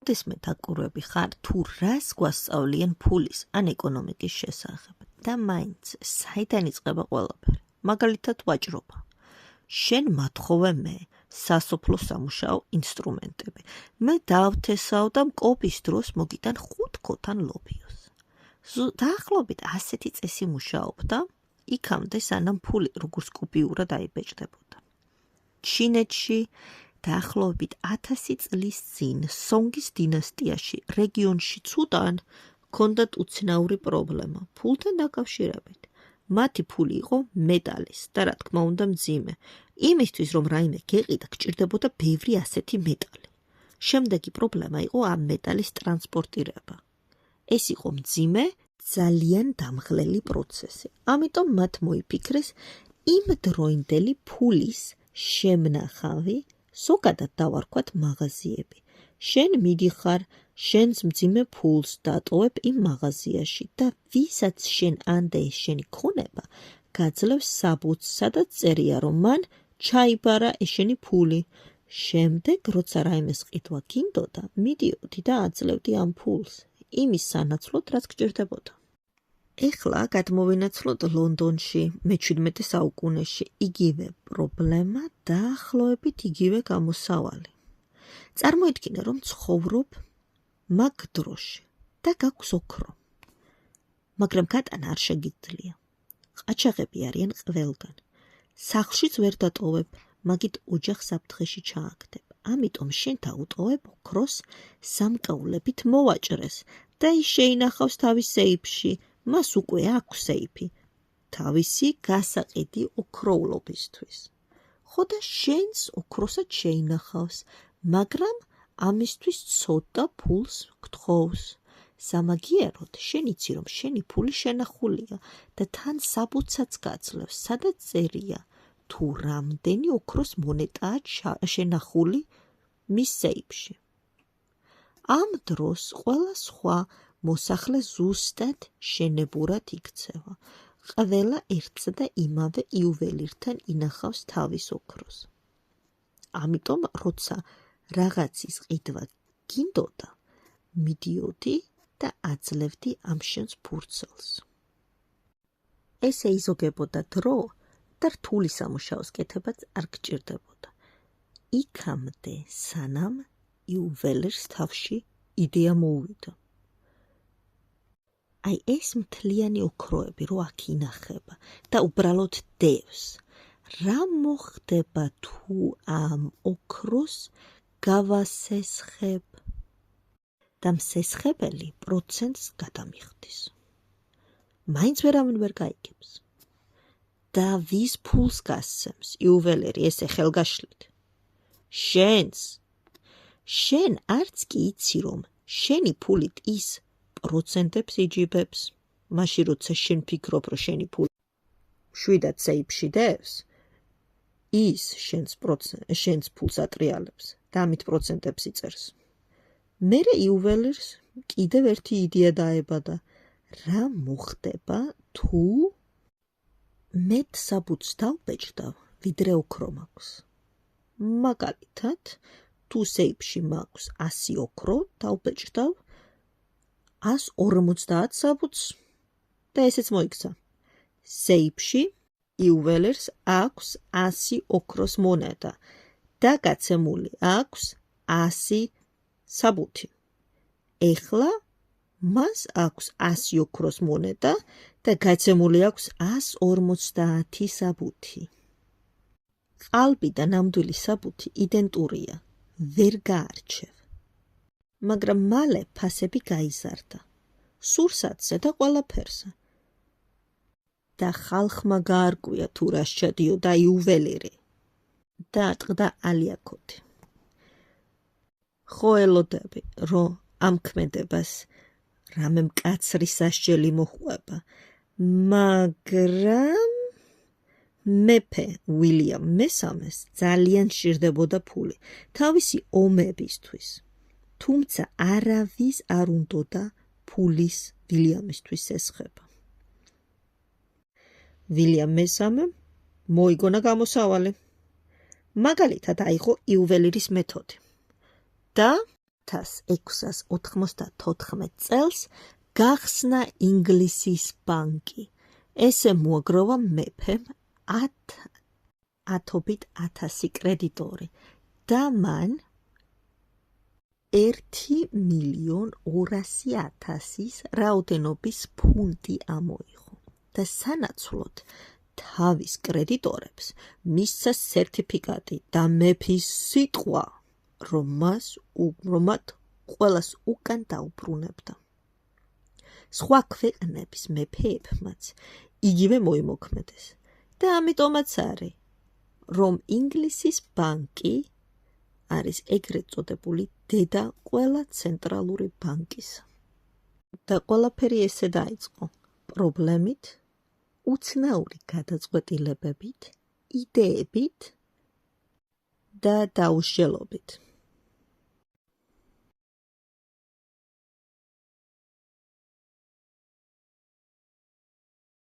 მე დაკურვები ხარ თუ რას გვასწავლიან ფულის ან ეკონომიკის შესახებ და მაინც საიდან იწყება ყველაფერი. მაგალითად ვაჭრობა. შენ მათხოვე მე სასოფლო სამუშაო ინსტრუმენტები. მე დავთესავ და მკობის დროს მოგიტან 5 ქოთან ლობიოს. დაახლოებით ასეთი წესი მუშაობდა იქამდე სანამ ფული როგორც კუპიურად აიბეჭდებოდა. ჩინეთში დაახლოებით 1000 წლის წინ სონგის დინასტიაში რეგიონში ცუდან ჰქონდათ უცნაური პრობლემა ფულთან დაკავშირებით. მათი ფული იყო მეტალის და რა თქმა უნდა მძიმე. იმისთვის რომ რაიმე გეყიდა გჭირდებოდა ბევრი ასეთი მეტალი. შემდეგი პრობლემა იყო ამ მეტალის ტრანსპორტირება. ეს იყო მძიმე, ძალიან დამღლელი პროცესი. ამიტომ მათ მოიფიქრეს იმდროინდელი ფულის შემნახავი, ზოგადად დავარქვათ მაღაზიები. შენ მიდიხარ, შენს მძიმე ფულს დატოვებ იმ მაღაზიაში და ვისაც შენ ანდე შენი ქონება, გაძლევს საბუთს, სადაც წერია, რომ მან ჩაიბარა ეშენი ფული. შემდეგ, როცა რაიმეს ყიდვა გინდოდა, მიდიოდი და აძლევდი ამ ფულს, იმის სანაცვლოდ, რაც გჭირდებოდა. ეხლა გადმოვინაცვლოთ ლონდონში, მე-17 საუკუნეში, იგივე პრობლემა, დაახლოებით იგივე გამოსავალი. წარმოიდგინე, რომ ცხოვრობ მაგ დროში და გაქვს ოქრო. მაგრამ გატანა არ შეგიძლია. ყაჩაღები არიან ყველგან. სახლშიც ვერ დატოვებ, მაგით ოჯახს საფრთხეში ჩააგდებ. ამიტომ შენ დაუტოვებ ოქროს სამკაულებით მოვაჭრეს და ის შეინახავს თავის სეიფში. მას უკვე აქვს სეიფი. თავისი გასაყიდი ოქროულობისთვის. ხო და შენს ოქროსაც შეინახავს, მაგრამ ამისთვის ცოტა ფულს გთხოვს. სამაგიეროდ შენ იცი, რომ შენი ფული შენახულია და თან საბუთსაც გაძლევს, სადაც წერია, თუ რამდენი ოქროს მონეტაა შენახული მის სეიფში. ამ დროს ყველა სხვა მოსახლე ზუსტად შენებურად იქცევა. ყველა ერთსა და იმავე იუველირთან ინახავს თავის ოქროს. ამიტომ, როცა რაღაცის ყიდვა გინდოდა, მიდიოდი და აძლევდი ამ შენს ფურცელს. ესე იზოგებოდა დრო და რთული სამუშაოს კეთებაც არ გჭირდებოდა. იქამდე, სანამ იუველირს თავში იდეა მოუვიდა. აი ეს მთლიანი ოქროები რო აქ ინახება და უბრალოდ დევს. რა მოხდება თუ ამ ოქროს გავასესხებ? და მსესხებელი პროცენტს გადამიხდის. მაინც ვერავინ ვერ გაიგებს. და ვის ფულს გასცემს იუველერი ესე ხელგაშლით? შენს. შენ არც კი იცი, რომ შენი ფულით ის პროცენტებს იჯიბებს, მაშინ როცა შენ ფიქრობ, რომ შენი ფული შვიდად სეიფში დევს, ის შენს ფულს ატრიალებს და ამით პროცენტებს იწერს. მერე იუველირს კიდევ ერთი იდეა დაებადა, რა მოხდება თუ მეტ საბუთს დავბეჭდავ, ვიდრე ოქრო მაქვს. მაგალითად, თუ სეიფში მაქვს 100 ოქრო, დავბეჭდავ 150 საბუთს და ესეც მოიქცა. სეიფში იუველერს აქვს 100 ოქროს მონეტა და გაცემული აქვს 100 საბუთი. ეხლა მას აქვს 100 ოქროს მონეტა და გაცემული აქვს 150 საბუთი. ყალბი და ნამდვილი საბუთი იდენტურია, ვერ გაარჩევ. მაგრამ მალე ფასები გაიზარდა, სურსათზე და ყველაფერზე. და ხალხმა გაარკვია თუ რა სჩადიოდა იუველირი და ატყდა ალიაკოთი. ხო ელოდები, რომ ამ ქმედებას რამე მკაცრი სასჯელი მოჰყვება, მაგრამ მეფე უილიამ მესამეს ძალიან სჭირდებოდა ფული თავისი ომებისთვის. თუმცა არავის არ უნდოდა ფულის ვილიამისთვის ესხება. ვილიამ მესამემ მოიგონა გამოსავალი. მაგალითად აიღო იუველირის მეთოდი და 1694 წელს გახსნა ინგლისის ბანკი. ესე მოაგროვა მეფემ 1000 კრედიტორი და მან 1,200,000 რაოდენობის ფუნტი ამოიღო და სანაცვლოდ თავის კრედიტორებს მისცა სერტიფიკატი და მეფის სიტყვა, რომ მათ ყველას უკან დაუბრუნებდა. სხვა ქვეყნების მეფეებმაც იგივე მოიმოქმედეს და ამიტომაც არის, რომ ინგლისის ბანკი არის ეგრეთ წოდებული დედა ყველა ცენტრალური ბანკისა. და ყველაფერი ესე დაიწყო პრობლემით, უცნაური გადაწყვეტილებებით, იდეებით და დაუსჯელობით.